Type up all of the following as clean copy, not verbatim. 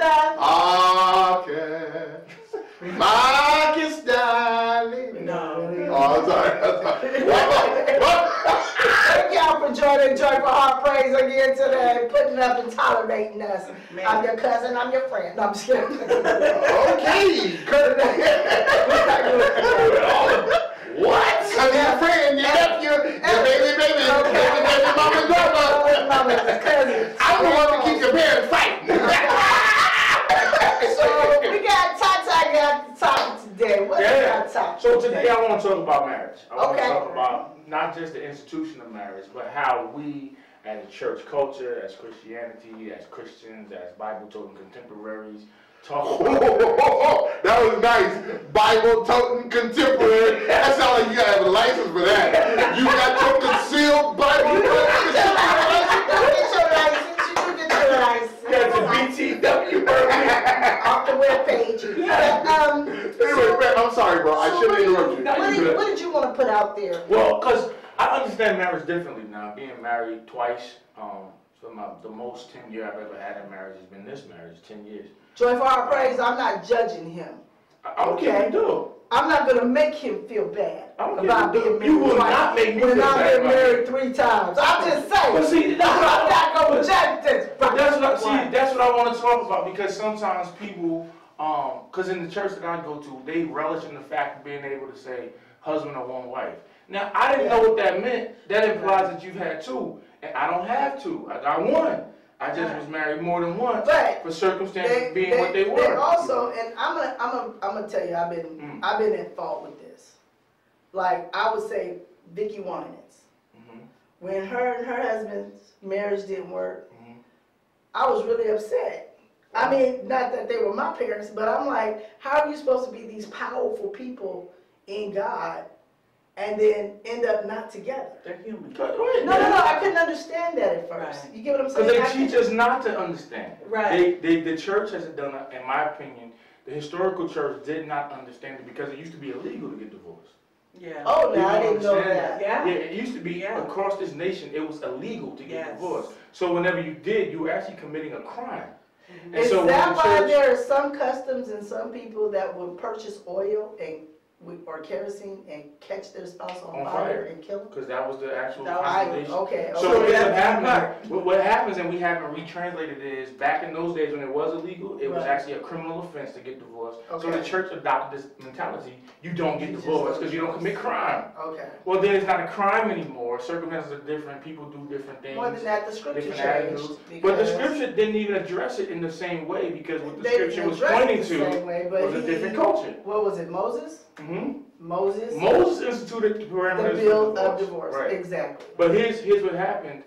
Okay. Marcus, darling. No. Oh, I'm sorry. What? Thank y'all for joining Joyful Heart Praise again today, putting up and tolerating us. Man. I'm your cousin, I'm your friend. No, I'm just kidding. Okay. What? I'm your friend, your nephew, your baby, mama, grandma. Cousin. I'm the one that keeps your parents fighting. So we got got the topic today. What is our topic? So today I want to talk about marriage. I want to Okay. talk about not just the institution of marriage, but how we as a church culture, as Christianity, as Christians, as Bible-toting contemporaries, talk about That was nice. Bible-toting contemporary. That sounds like you gotta have a license for that. You got your concealed Bible-toting That's a BTW permit. Off the webpage. Anyway, I'm sorry, bro. I shouldn't interrupt you. What did you want to put out there? Well, because I understand marriage differently now. Being married twice, so the most 10 years I've ever had in marriage has been this marriage, 10 years. Joyful Heart Praise, I'm not judging him. Okay, do. I'm not going to make him feel bad about being married You will twice not make me feel when I've bad been married 3 times. I'm just saying. But see, I'm not going to judge this. That's what I want to talk about, because sometimes people, because in the church that I go to, they relish in the fact of being able to say husband or one wife. Now, I didn't know what that meant. That implies that you've had 2, and I don't have 2. I got 1. I just was married more than once, but for circumstances being what they were. They also, and I'm gonna tell you, I've been at fault with this. Like I would say, Vicky Winans, when her and her husband's marriage didn't work, I was really upset. I mean, not that they were my parents, but I'm like, how are you supposed to be these powerful people in God and then end up not together? They're human. No, I couldn't understand that at first. Right. You get what I'm saying? Because they teach us not to understand. Right. The church hasn't done that, in my opinion. The historical church did not understand it because it used to be illegal to get divorced. Yeah. Oh, no, I People didn't know understand that. Yeah. Yeah, it used to be across this nation, it was illegal to get Yes. divorced. So whenever you did, you were actually committing a crime. And Is so when that the why church- there are some customs and some people that will purchase oil or kerosene and catch their spouse on fire and kill them? Because that was the actual That was- constitution. Okay. So what that's happened, what happens, and we haven't retranslated it, is back in those days when it was illegal, it was Right. actually a criminal offense to get divorced. So Okay. the church adopted this mentality: you don't get divorced because you don't commit crime. Okay. Well, then it's not a crime anymore. Circumstances are different. People do different things. More than that, the scripture different changed. attitudes. But the scripture didn't even address it in the same way, because what the They scripture didn't was address it pointing the same way, to but was a different culture. What was it, Moses? Moses? Moses instituted the The parameters bill for of divorce. Right. Exactly. But here's what happened.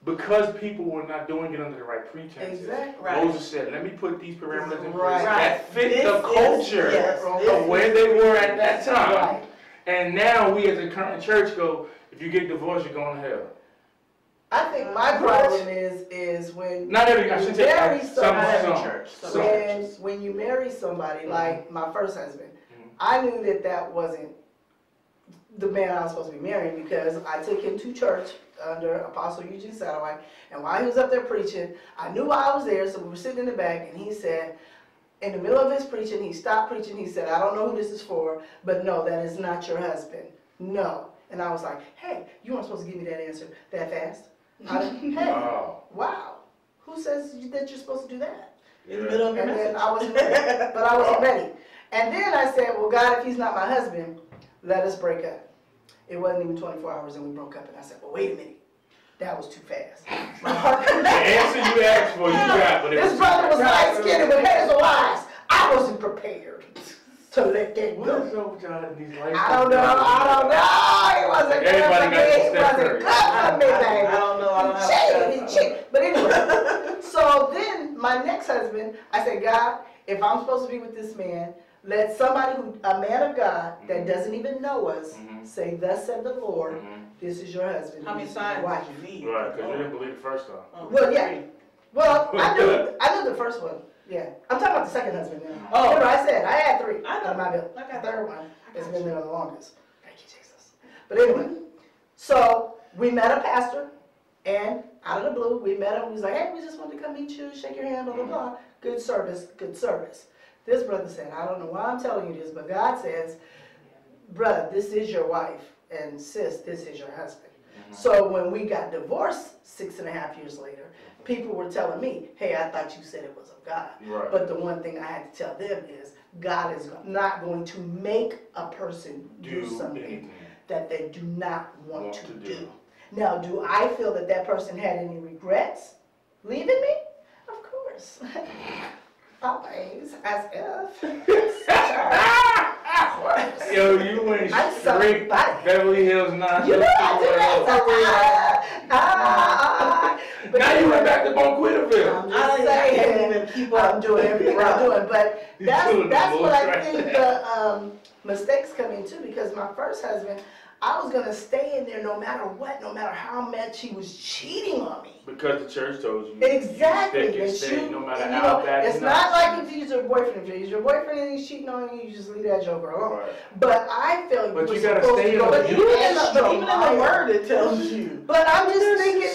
Because people were not doing it under the right pretenses, Exactly. Right. Moses said, let me put these parameters in place Right. that fit This the is- culture yes, of where they were at that time. Right. And now we as a current church go, if you get divorced, you're going to hell. I think my problem is when Not every, I should say, marry some somebody, church. when you marry somebody, like my first husband, I knew that wasn't the man I was supposed to be marrying, because I took him to church under Apostle Eugene Satterwhite, and while he was up there preaching, I knew why I was there, so we were sitting in the back, and he said, in the middle of his preaching, he stopped preaching, he said, I don't know who this is for, but no, that is not your husband. No. And I was like, hey, you weren't supposed to give me that answer that fast. Hey, wow. Who says that you're supposed to do that? In the middle of your And then message. I wasn't ready, but I wasn't ready. And then I said, well, God, if he's not my husband, let us break up. It wasn't even 24 hours and we broke up, and I said, well, wait a minute. That was too fast. My heart The answer you asked for, you got, but it This brother was light-skinned with hazel eyes. I wasn't prepared to let that What go. is up with y'all in these life? I don't know. It wasn't good for me. It wasn't good for me, baby. I don't know. I don't have Cheated. But anyway, so then my next husband, I said, God, if I'm supposed to be with this man, let somebody a man of God that doesn't even know us, say, thus said the Lord, this is your husband. How many signs did you need? Right, because you didn't believe the first time. Well, yeah. Well, I knew the first one. Yeah. I'm talking about the second husband now. Oh. Remember I said, I had 3 I know. in my bill. I got The third one has been there the longest. Thank you, Jesus. But anyway, so we met a pastor And out of the blue, we met him. We was like, hey, we just wanted to come meet you, shake your hand, blah, blah, blah. Good service, good service. This brother said, I don't know why I'm telling you this, but God says, brother, this is your wife, and sis, this is your husband. So when we got divorced 6.5 years later, people were telling me, hey, I thought you said it was of God. Right. But the one thing I had to tell them is, God is not going to make a person do something that they do not want to do. Now, do I feel that that person had any regrets leaving me? Of course. Always, as if. Of course. Yo, you went straight Beverly Hills 9. You know I do that. But now you went back to Bonquitterville. I'm just saying, I'm doing everything I'm doing. But that's what I think the mistakes come into, because my first husband, I was going to stay in there no matter what, no matter how much he was cheating on me. Because the church told you. Exactly. You stay, no matter how bad it's not like if he's your boyfriend. If he's your boyfriend and he's cheating on you, you just leave that joker alone. Right. But I feel but you gotta supposed stay to go in even in the word it tells you. But I'm just thinking,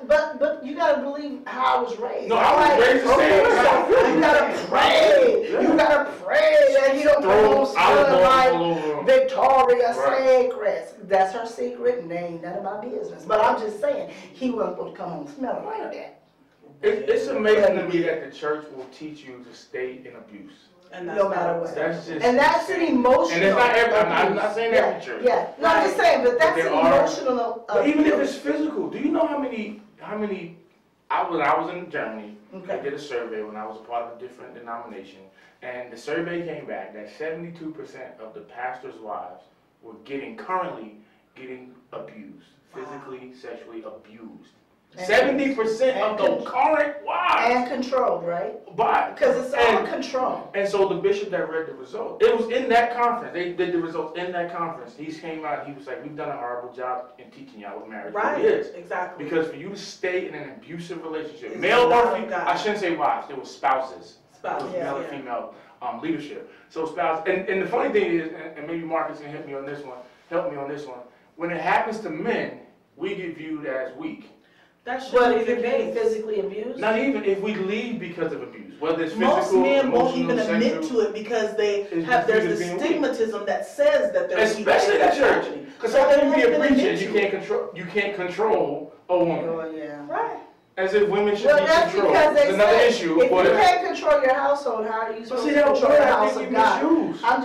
but you gotta believe how I was raised. No, I was raised the same. You gotta pray. Yeah. You gotta pray that he don't come smelling like Victoria Secrets. That's her secret name, none of my business. But I'm just saying, he wasn't supposed to come home smelling like that. It's amazing to me that the church will teach you to stay in abuse. And no matter what. That's just that's an emotional. And it's not every. I'm not saying every church. Yeah, no, I'm just saying, but that's an emotional. But even if it's physical, do you know how many? I was in Germany. Okay. I did a survey when I was a part of a different denomination, and the survey came back that 72% of the pastors' wives were currently getting abused, physically, sexually abused. 70% of the current wives. And controlled, right? Because it's all control. And so the bishop that read the result, it was in that conference. They did the results in that conference. He came out, he was like, we've done a horrible job in teaching y'all what marriage really is. Exactly. Because for you to stay in an abusive relationship, male or female, I shouldn't say wives, it was spouses. It was male and female leadership. So spouses, and the funny thing is, and maybe Marcus can help me on this one, when it happens to men, we get viewed as weak. But if you're being physically abused? Not even if we leave because of abuse, whether it's physical, most men won't even sexual, admit to it because there's the stigmatism that says that they're weak. Especially the church. Because how can you be a preacher and you can't control a woman? Oh yeah. Right. As if women should be that's controlled. Because they it's another say, issue. If you can't control your household, how are you supposed to control the house of God? I'm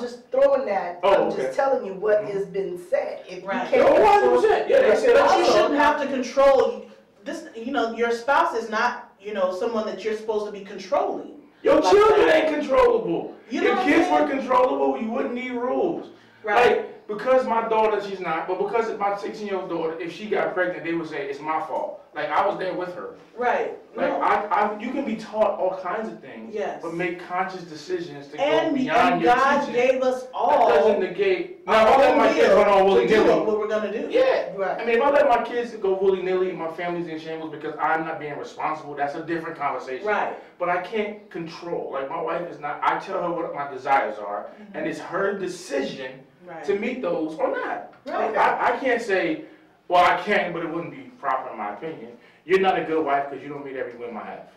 just throwing that. I'm just telling you what has been said. If you can't control, but you shouldn't have to control this. Your spouse is not, someone that you're supposed to be controlling. Your children ain't controllable. If kids were controllable, you wouldn't need rules. Right. Like, because my daughter, she's not, but because of my 16-year-old daughter, if she got pregnant, they would say it's my fault. Like, I was there with her. Right. Like, you can be taught all kinds of things, but make conscious decisions to go beyond your God teaching. Gave us all. That doesn't negate. Now, if I let my kids run all willy-nilly, what we're gonna do. Yeah. Right. I mean, if I let my kids go willy-nilly, my family's in shambles because I'm not being responsible, that's a different conversation. Right. But I can't control. Like, my wife is not, I tell her what my desires are, and it's her decision to meet those or not. Right. I can't say, well, I can, but it wouldn't be proper in my opinion. You're not a good wife because you don't meet every whim I have.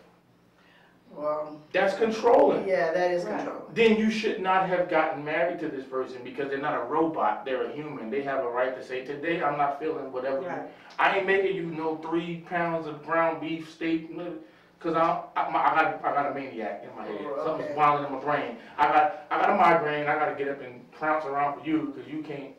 Well, that's controlling. Yeah, that is controlling. Then you should not have gotten married to this person because they're not a robot, they're a human. They have a right to say, today I'm not feeling whatever. I ain't making you 3 pounds of ground beef steak. Because I got a maniac in my head. Something's wilding in my brain. I got a migraine. I got to get up and prance around for you because you can't.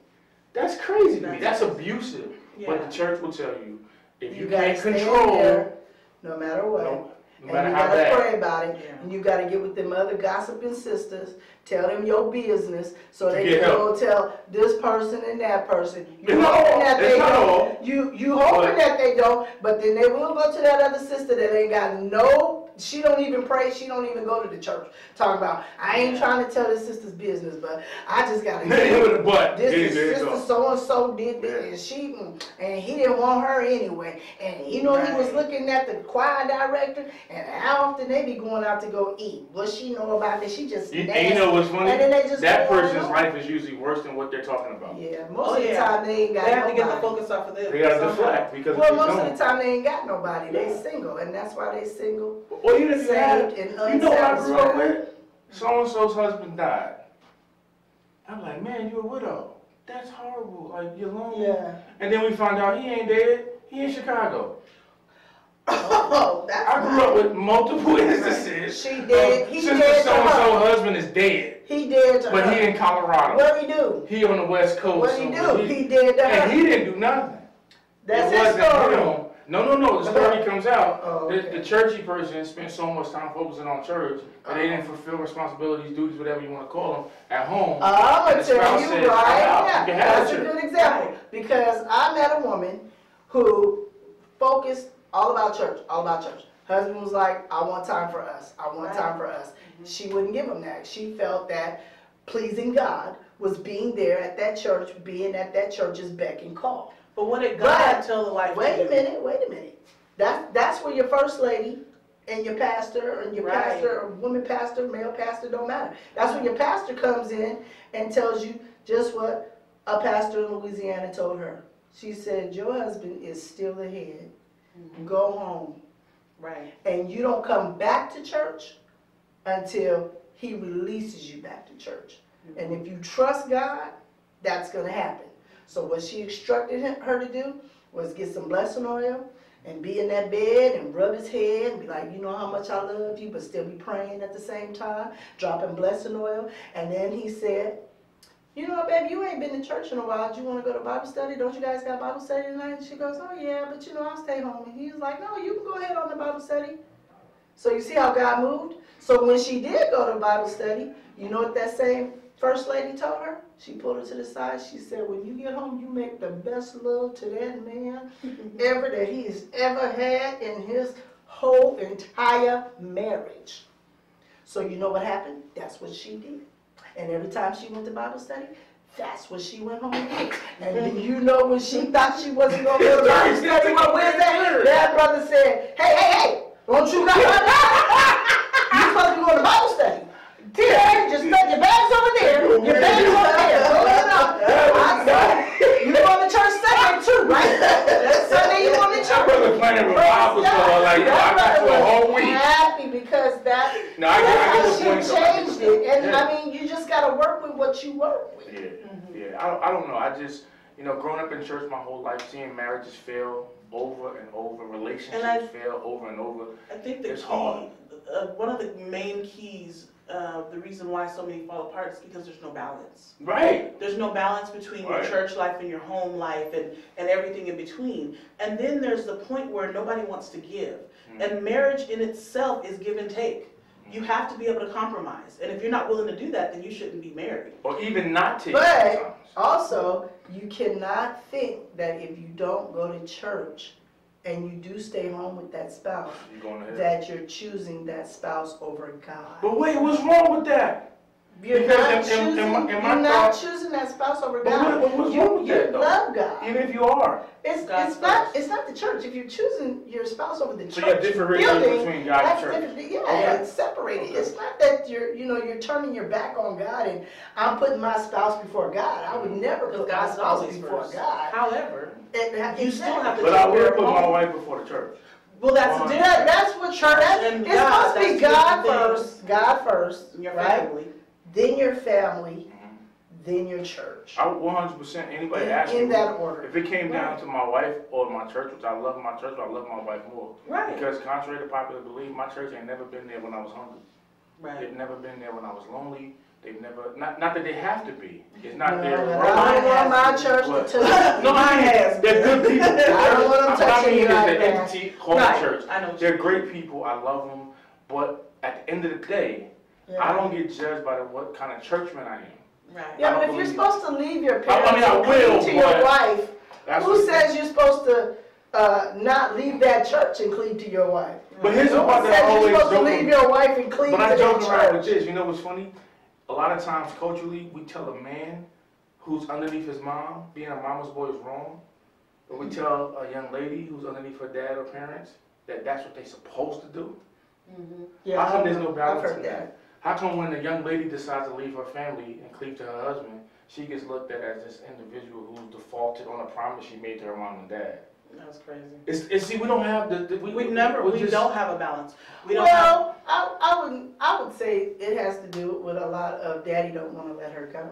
That's crazy to me. That's abusive. But the church will tell you, if you can't control, there, no matter what. No matter and how you gotta bad. pray about it, and you gotta get with them other gossiping sisters, tell them your business, so they can go tell this person and that person. You hoping that they don't. You hoping that they don't, but then they will go to that other sister that ain't got no she don't even pray. She don't even go to the church. Talking about, I ain't trying to tell this sister's business, but I just got to this sister so-and-so did this, and he didn't want her anyway. And he was looking at the choir director, and how often they be going out to go eat. What she know about it? She just and you know what's funny? And then they just that person's life is usually worse than what they're talking about. Yeah, most of the time they ain't got nobody. They have to get the focus off of them. They got to deflect because most of the time they ain't got nobody. They single, and that's why they single. Well, even if saved and unsatisfied. you know what I grew up with? So-and-so's husband died. I'm like, man, you're a widow. That's horrible. Like, you're lonely. Yeah. And then we found out he ain't dead. He in Chicago. Oh, that's I grew up with multiple instances. She did. He since dead the so-and-so husband is dead. He did to her. But he in Colorado. What he do? He on the West Coast. What he do? He did to her. And he didn't do nothing. That's his story. No. The story comes out. The churchy person spent so much time focusing on church that they didn't fulfill responsibilities, duties, whatever you want to call them, at home. I'm going to tell you, right? Yeah, that's a good example. Because I met a woman who focused all about church. Husband was like, I want time for us. I want time for us. She wouldn't give him that. She felt that pleasing God was being there at that church, being at that church's beck and call. But what did God tell the wife? Wait a minute. That's where your first lady and your pastor, or your pastor, or woman pastor, male pastor, don't matter. That's when your pastor comes in and tells you just what a pastor in Louisiana told her. She said, your husband is still the head. Go home. Right. And you don't come back to church until he releases you back to church. And if you trust God, that's going to happen. So what she instructed her to do was get some blessing oil and be in that bed and rub his head and be like, you know how much I love you, but still be praying at the same time, dropping blessing oil. And then he said, you know, baby, you ain't been to church in a while. Do you want to go to Bible study? Don't you guys got Bible study tonight? And she goes, oh yeah, but you know, I'll stay home. And he was like, no, you can go ahead on the Bible study. So you see how God moved? So when she did go to Bible study, you know what that same first lady told her? She pulled her to the side. She said, when you get home, you make the best love to that man ever that he has ever had in his whole entire marriage. So you know what happened? That's what she did. And every time she went to Bible study, that's what she went home and did. And you know when she thought she wasn't going to go to Bible study on Wednesday, that brother said, hey, don't you got you supposed to be going to Bible study. Here, just stuck your bags over there, your bags over there. You going to church Sunday too, right? Sunday you going to church. Brother planning revival, so like, I got for a whole week. Happy because that's how she changed it. And I mean, you just got to work with what you work with. Yeah. I don't know. I just, you know, growing up in church my whole life, seeing marriages fail over and over, relationships fail over and over. I think the it's key, hard. One of the main keys, the reason why so many fall apart is because there's no balance. Right. There's no balance between your church life and your home life and everything in between. And then there's the point where nobody wants to give. And marriage in itself is give and take. You have to be able to compromise. And if you're not willing to do that, then you shouldn't be married. Or even not take. But also, you cannot think that if you don't go to church and you do stay home with that spouse, that you're choosing that spouse over God. But wait, what's wrong with that? You're not choosing that spouse over God. What's wrong with that, though? You love God. Even if you are. It's not the church. If you're choosing your spouse over the church, so you have differentiation between God and church. It's separated. It's not that you're turning your back on God and I'm putting my spouse before God. I would never put my spouse before God. However, you still have to. But I will put my wife before the church. Well, that's what church and it's supposed to be God first. God first. Your family. Then your family. Then your church. I would 100%, anybody ask me, in that order. If it came down to my wife or my church, which I love my church, but I love my wife more. Right. Because contrary to popular belief, my church ain't never been there when I was hungry. Right. They've never been there when I was lonely. They've never, not that they have to be. It's not their role. I don't want my church to touch. No, mine has. They're good people. I don't want them touching you like that. What I mean is the entity called church. I know. They're great people. I love them. But at the end of the day, I don't get judged by what kind of churchman I am. Right. Yeah, but if you're supposed to leave your parents and cling to your wife, who says you're supposed to not leave that church and cleave to your wife. But here's the No part one that said I you're always supposed to joke leave with. your wife and cleave But to I that joke around with church. this. You know what's funny? A lot of times, culturally, we tell a man who's underneath his mom, being a mama's boy is wrong. But we tell a young lady who's underneath her dad or parents that that's what they're supposed to do. Yeah, How come there's no I've balance heard in that. that? How come when a young lady decides to leave her family and cleave to her husband, she gets looked at as this individual who defaulted on a promise she made to her mom and dad? That's crazy. It's see, we don't have We we don't have a balance. We don't Well, I would say it has to do with a lot of daddy don't want to let her go.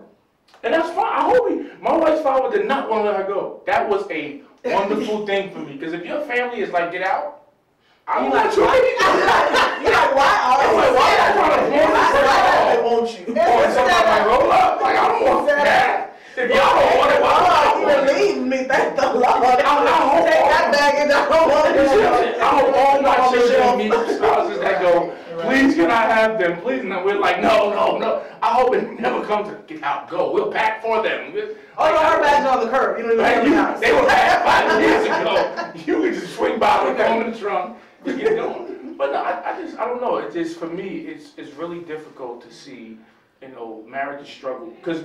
and that's fine. I hope my wife's father did not want to let her go. That was a wonderful thing for me. Because if your family is like, get out, I don't want you. You're like, why I'm like, why are you trying to Why force won't you? Or somebody like, roll up. Like, I don't want that. If y'all don't want it, why Oh, would I want it? you relieve me, thank the Lord. I Take that back and I don't want it. I hope all my children meet spouses that go, please can I have them? Please, and we're like, no. I hope it never comes to get out, go. We'll pack for them. Oh, no, our bags are on the curb. You don't even Like, have the house. they were packed 5 years ago. You could just swing by with them in the trunk and get going. But no, I don't know. It's just, for me, it's really difficult to see, you know, marriage is struggle. Because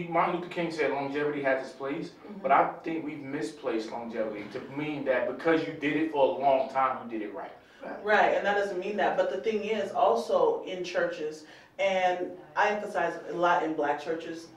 Martin Luther King said longevity has its place, but I think we've misplaced longevity to mean that because you did it for a long time, you did it right. Right, and that doesn't mean that. But the thing is, also in churches, and I emphasize a lot in black churches,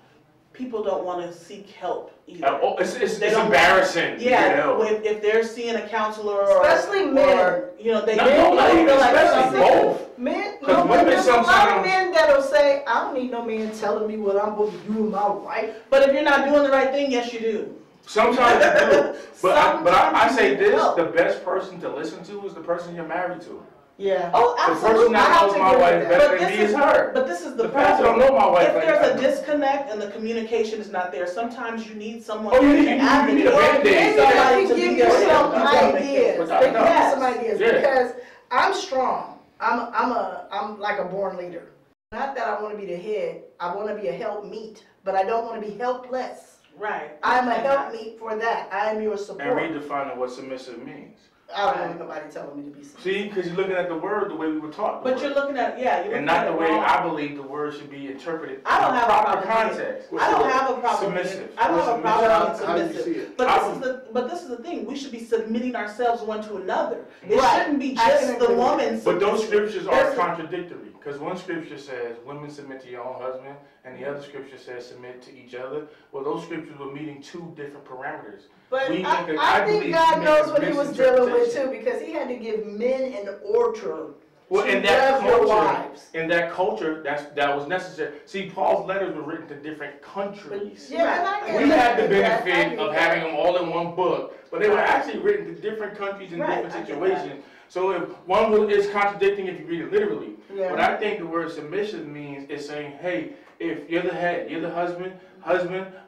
people don't want to seek help either. It's They don't embarrassing. Yeah, if they're seeing a counselor or Especially men. or, you know, they No, don't not even feel like especially something. both. Men, 'Cause no, but women there's a lot of sometimes- men that'll say, I don't need no man telling me what I'm supposed to do with my wife. But if you're not doing the right thing, yes, you do. Sometimes you do. But I Sometimes say you this, help. the best person to listen to is the person you're married to. Yeah. Oh, The person absolutely. I that have knows to my agree wife with that. better But than this me is her. But this is the The pastor problem. don't know my wife If like there's I a do. disconnect and the communication is not there, sometimes you need someone Oh, you to need a advocate. Band-Aid. Maybe Somebody I to can be give there you to some help. ideas. Without They a can give you doubt. some ideas Yeah. because I'm strong. I'm like a born leader. Not that I want to be the head. I want to be a helpmeet, but I don't want to be helpless. Right. I'm a helpmeet for that. I am your And support. redefining what submissive means. I don't want nobody telling me to be submissive. See, because you're looking at the word the way we were taught. But you're looking at, you're looking and not at the it way wrong. I believe the word should be interpreted I don't in have a proper problem context. I don't have a problem. Submissive. I don't have a problem How being do you see submissive. it? But this is the thing. We should be submitting ourselves one to another. It Right. shouldn't be I just can the agree with woman. But those scriptures are There's a- contradictory. Because one scripture says, women submit to your own husband, and the other scripture says, submit to each other. Well, those scriptures were meeting two different parameters. But We I make a- I think believe God we knows make what a he was dealing with misinterpretation. too, because he had to give men an order Well, to in that love your culture, wives. that was necessary. See, Paul's letters were written to different countries. Yeah, and I get We had the that. I get benefit of that. having them all in one book, but they were actually written to different countries and Right, different I get situations. So if one is contradicting if you read it literally, Yeah. but I think the word submission means it's saying, hey, if you're the head, you're the husband,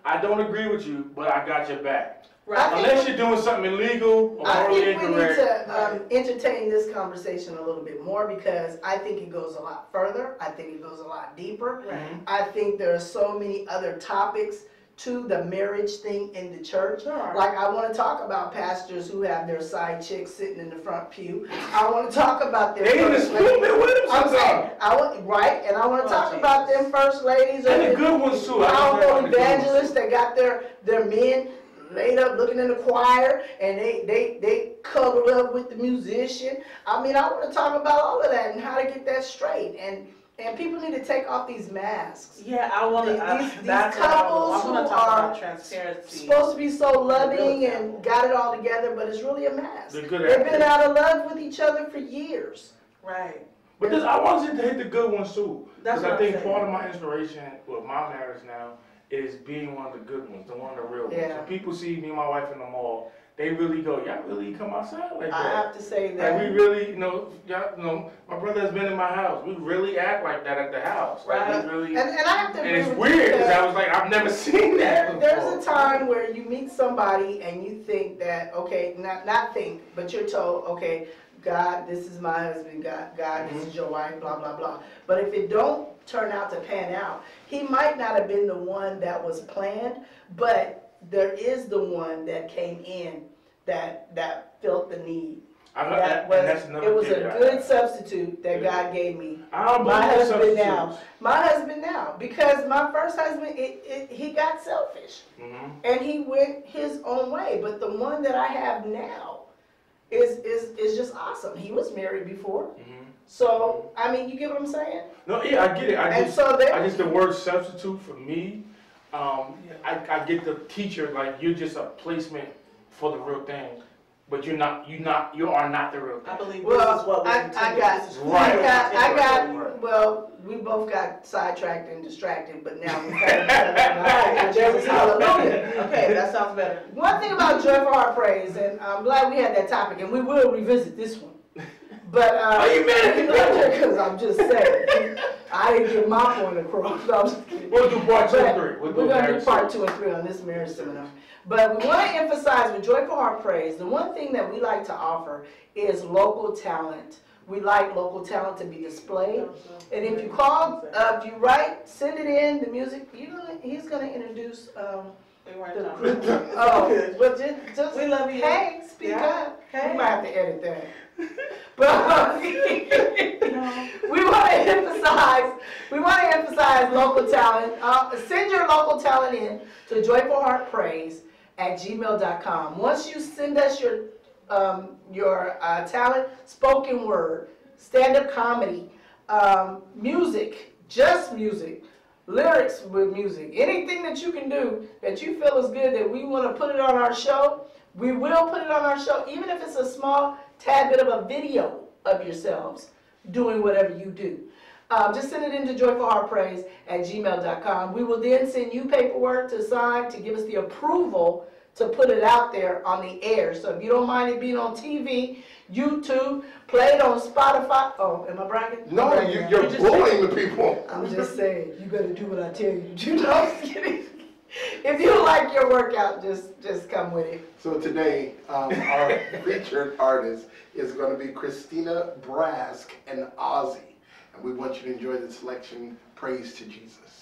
I don't agree with you, but I got your back. Right. Unless you're doing something illegal or I morally think we need incorrect. to entertain this conversation a little bit more because I think it goes a lot further. I think it goes a lot deeper. Right. I think there are so many other topics to the marriage thing in the church. Sure. Like I want to talk about pastors who have their side chicks sitting in the front pew. I want to talk about their They in the first ladies. pulpit with them I'm saying, sometimes. and I want Oh, to talk Jesus. about them first ladies And the or good ones too. I just powerful don't like the good ones. evangelists that got their men laid up looking in the choir and they cuddled up with the musician. I mean, I want to talk about all of that and how to get that straight. And people need to take off these masks. Yeah, I want to. These That's couples what I want who to talk are about transparency. Supposed to be so loving Real and got it all together, but it's really a mask. They're good They've at been it. out of love with each other for years. Right. But this, I wanted to hit the good ones too. That's Because what I I'm think saying. part of my inspiration with my marriage now is being one of the good ones, the one of the real ones. Yeah. When people see me and my wife in the mall, they really go, y'all really come outside like I that. have to say Like that. we really, my brother has been in my house. We really act like that at the house. Like Right. we really, And I have to and agree it's with weird you because I was like, I've never seen that before. there's a time where you meet somebody and you think that, okay, not think, but you're told, okay, God, this is my husband, God, this is your wife, blah, blah, blah. But if it don't turn out to pan out, he might not have been the one that was planned, but there is the one that came in that felt the need. And that's another It was thing a good substitute that God gave me. I don't My believe in husband now. substitutes. My husband now. Because my first husband, he got selfish. And he went his own way. But the one that I have now is just awesome. He was married before. So, I mean, you get what I'm saying? No, yeah, I get it. I just the word substitute for me, I get the teacher, like, you're just a placement for the real thing. But you are not the real thing. I believe Well, this is what we well, we both got sidetracked and distracted, but now we've got Jesus, hallelujah. Okay, that sounds better. One thing about Joyful Heart Praise, and I'm glad we had that topic, and we will revisit this one. But are you mad at me? Because I'm just saying, I didn't get my point across. No, I'm just kidding. We'll do part 2 and 3. We're going to do part 2 and 3 on this marriage seminar. But we want to emphasize with Joyful Heart Praise, the one thing that we like to offer is local talent. We like local talent to be displayed. And if you call, if you write, send it in, the music, he's going to introduce the group. Oh, but just we love you. Hey, speak up. Hey. We might have to edit that. But we want to emphasize local talent. Send your local talent in to joyfulheartpraise@gmail.com. Once you send us your talent, spoken word, stand-up comedy, music, just music, lyrics with music, anything that you can do that you feel is good that we want to put it on our show, we will put it on our show, even if it's a small tad bit of a video of yourselves doing whatever you do. Just send it into joyfulheartpraise@gmail.com. We will then send you paperwork to sign to give us the approval to put it out there on the air. So if you don't mind it being on TV, YouTube, play it on Spotify. Oh, am I bragging? No, you're bullying the people. I'm just saying, you better do what I tell you to do. No, I'm just kidding. If you like your workout, just come with it. So today, our featured artist is going to be Christina Brask and Ozzy. And we want you to enjoy the selection, Praise to Jesus.